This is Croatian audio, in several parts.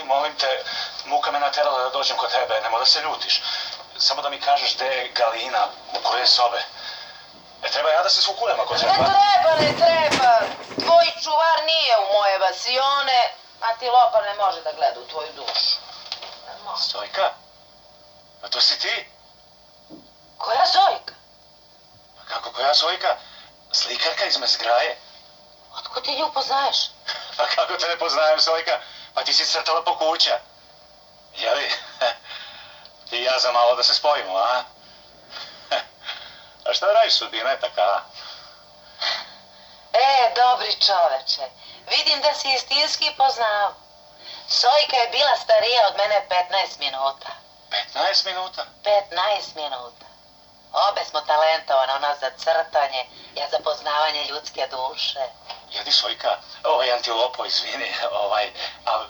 molim te, muka me naterala da dođem kod tebe, nemoj da se ljutiš. Samo da mi kažeš gde je Galina, u koje sobe. Treba ja da se svukujem ako treba? Ne treba. Tvoj čuvar nije u moje vasione, a ti lopa ne može da gleda u tvoju dušu. Sojka? A to si ti? Koja Sojka? Kako koja Sojka? Slikarka iz Mezgraje. Otko ti nju poznaješ? Pa kako te ne poznajem, Sojka? Pa ti si crtala po kuća. Jeli? Ti i ja za malo da se spojimo, a? A šta radiš, sudbina je taka? Dobri čoveče, vidim da si istinski poznao. Sojka je bila starija od mene 15 minuta. 15 minuta? 15 minuta. Obe smo talentovane, ona za crtanje, ja za poznavanje ljudske duše. Jedi, Sojka, Antilopo, izvini,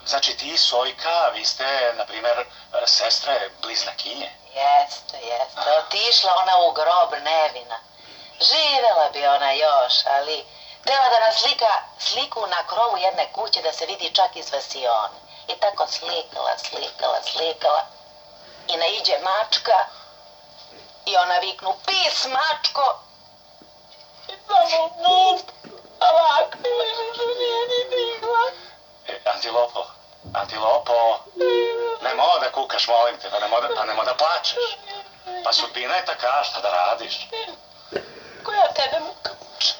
znači ti i Sojka, vi ste, na primer, sestre bliznakinje? Jeste, otišla ona u grob nevina. Živela bi ona još, ali htjela da nas slika sliku na krovu jedne kuće da se vidi čak iz vasione. I tako slikala. I naiđe mačka i ona viknu, pis mačko! I samo vup, ovako nije ni digla. Antilopo, nemoj da kukaš, molim te, pa nemoj da plačeš. Pa sudbina je taka, šta da radiš? Koja tebe muka muče?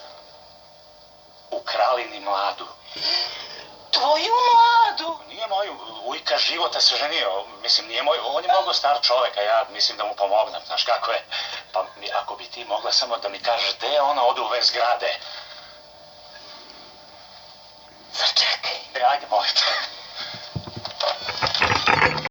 Ukrali ni mladu. Tvoju mladu? Nije moju, ujka Života se ženio, mislim, nije moj, on je mnogo star čovek, a ja mislim da mu pomognem, znaš kako je. Pa ako bi ti mogla samo da mi kažeš gde ona ode u vez grade. Začekaj. Ajde, molim te.